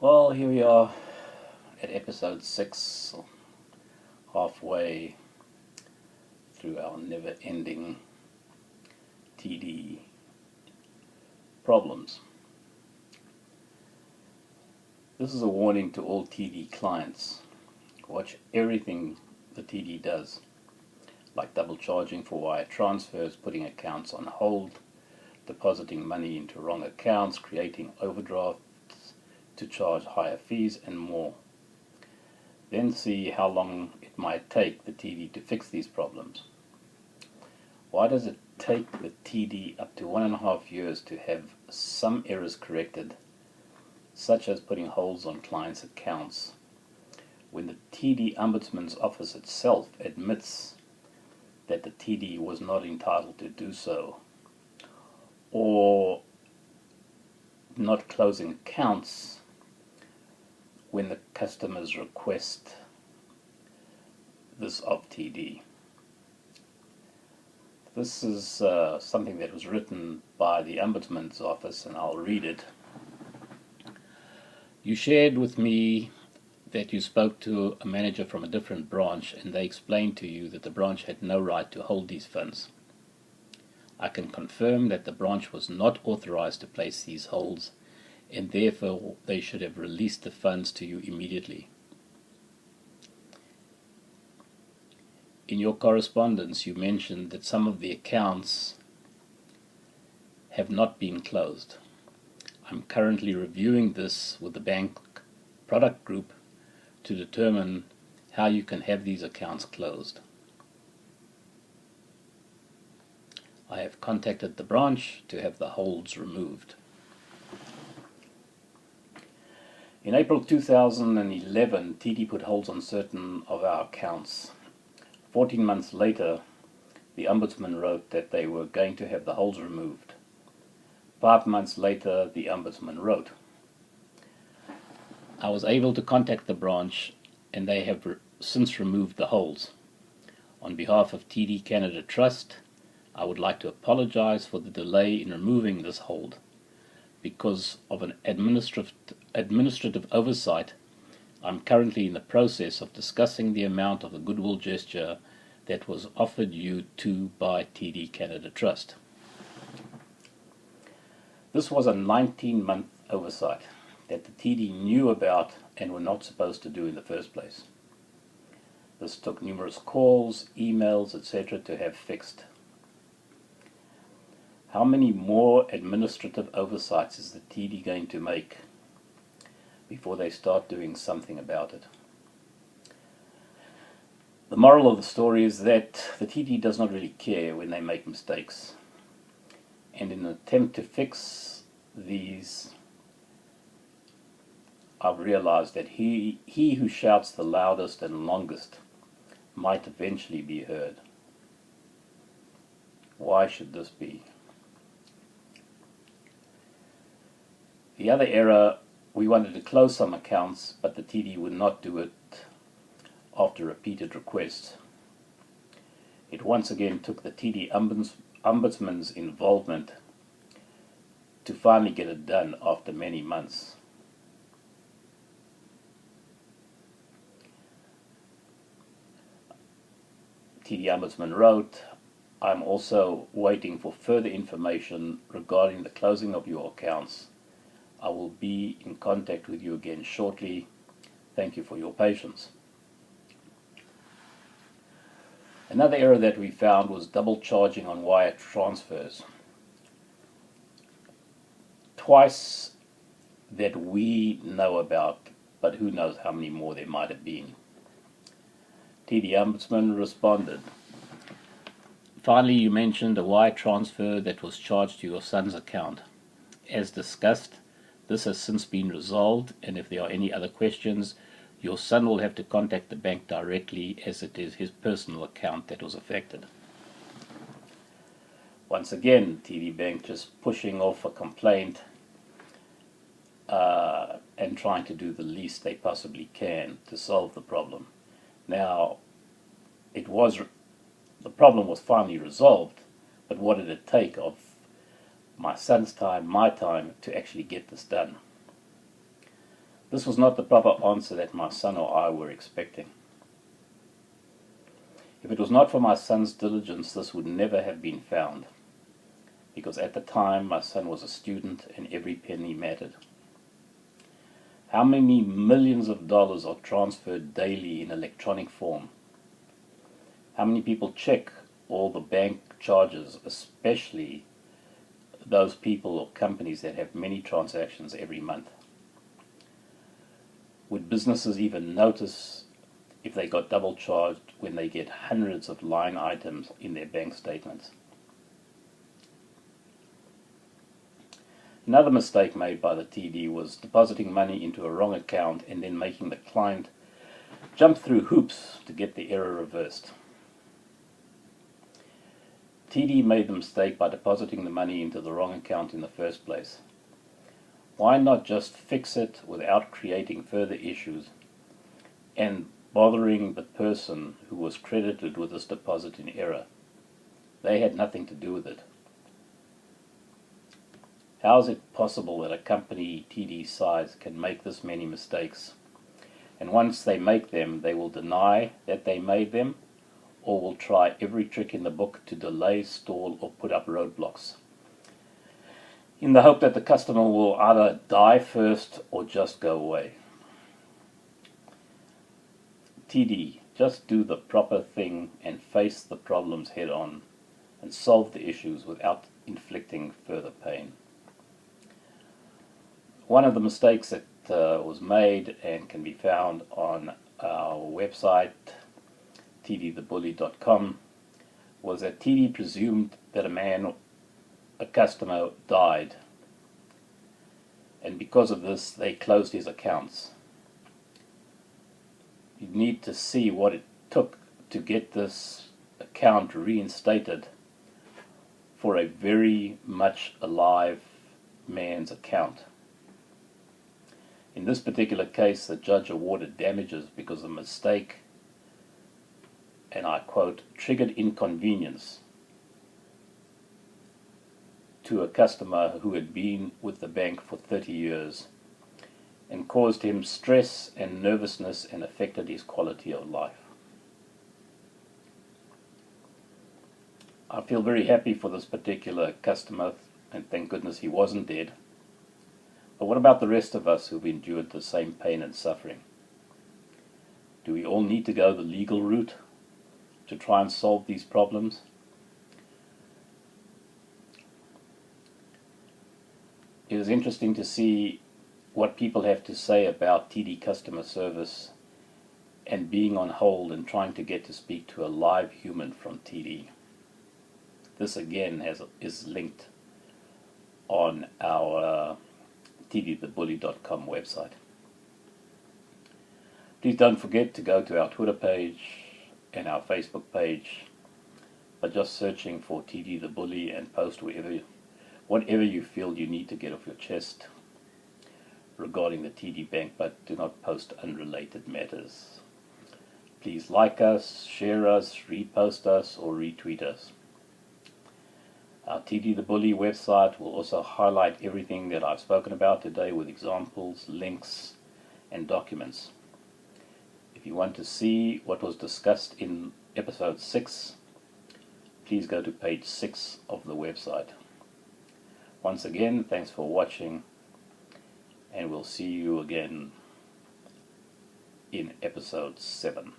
Well, here we are at episode 6, halfway through our never-ending TD problems. This is a warning to all TD clients. Watch everything the TD does, like double charging for wire transfers, putting accounts on hold, depositing money into wrong accounts, creating overdrafts to charge higher fees, and more. Then see how long it might take the TD to fix these problems. Why does it take the TD up to 1.5 years to have some errors corrected, such as putting holds on clients' accounts, when the TD Ombudsman's Office itself admits that the TD was not entitled to do so, or not closing accounts when the customers request this of TD? This is something that was written by the Ombudsman's Office, and I'll read it. You shared with me that you spoke to a manager from a different branch, and they explained to you that the branch had no right to hold these funds. I can confirm that the branch was not authorized to place these holds, and therefore they should have released the funds to you immediately. In your correspondence, you mentioned that some of the accounts have not been closed. I'm currently reviewing this with the bank product group to determine how you can have these accounts closed. I have contacted the branch to have the holds removed. In April 2011, TD put holds on certain of our accounts. 14 months later, the Ombudsman wrote that they were going to have the holds removed. 5 months later, the Ombudsman wrote. I was able to contact the branch, and they have since removed the holds. On behalf of TD Canada Trust, I would like to apologize for the delay in removing this hold. Because of an administrative oversight, I'm currently in the process of discussing the amount of the goodwill gesture that was offered you to by TD Canada Trust. This was a 19-month oversight that the TD knew about and were not supposed to do in the first place. This took numerous calls, emails, etc. to have fixed. How many more administrative oversights is the TD going to make before they start doing something about it? The moral of the story is that the TD does not really care when they make mistakes. And in an attempt to fix these, I've realized that he who shouts the loudest and longest might eventually be heard. Why should this be? The other error, we wanted to close some accounts, but the TD would not do it after repeated requests. It once again took the TD Ombudsman's involvement to finally get it done after many months. TD Ombudsman wrote, I'm also waiting for further information regarding the closing of your accounts. I will be in contact with you again shortly. Thank you for your patience. Another error that we found was double charging on wire transfers. Twice that we know about, but who knows how many more there might have been. TD Ombudsman responded. Finally, you mentioned a wire transfer that was charged to your son's account. As discussed, this has since been resolved, and if there are any other questions, your son will have to contact the bank directly, as it is his personal account that was affected. Once again, TD Bank just pushing off a complaint and trying to do the least they possibly can to solve the problem. Now, the problem was finally resolved, but what did it take of my son's time, my time, to actually get this done? This was not the proper answer that my son or I were expecting. If it was not for my son's diligence, this would never have been found, because at the time my son was a student and every penny mattered. How many millions of dollars are transferred daily in electronic form? How many people check all the bank charges, especially those people or companies that have many transactions every month? Would businesses even notice if they got double charged when they get hundreds of line items in their bank statements? Another mistake made by the TD was depositing money into a wrong account and then making the client jump through hoops to get the error reversed. TD made the mistake by depositing the money into the wrong account in the first place. Why not just fix it without creating further issues and bothering the person who was credited with this deposit in error? They had nothing to do with it. How is it possible that a company TD size can make this many mistakes? And once they make them, they will deny that they made them, or will try every trick in the book to delay, stall, or put up roadblocks, in the hope that the customer will either die first or just go away. TD, just do the proper thing and face the problems head on and solve the issues without inflicting further pain. One of the mistakes that was made and can be found on our website, tdthebully.com, was that TD presumed that a customer died, and because of this they closed his accounts. You need to see what it took to get this account reinstated for a very much alive man's account. In this particular case, the judge awarded damages because the mistake, and I quote, triggered inconvenience to a customer who had been with the bank for 30 years and caused him stress and nervousness and affected his quality of life. I feel very happy for this particular customer, and thank goodness he wasn't dead. But what about the rest of us who've endured the same pain and suffering? Do we all need to go the legal route to try and solve these problems? It is interesting to see what people have to say about TD customer service and being on hold and trying to get to speak to a live human from TD. This again is linked on our tdthebully.com website. Please don't forget to go to our Twitter page and our Facebook page by just searching for TD the Bully and post whatever you feel you need to get off your chest regarding the TD Bank, but do not post unrelated matters. Please like us, share us, repost us, or retweet us. Our TD the Bully website will also highlight everything that I've spoken about today with examples, links, and documents. If you want to see what was discussed in episode 6, please go to page 6 of the website. Once again, thanks for watching, and we'll see you again in episode 7.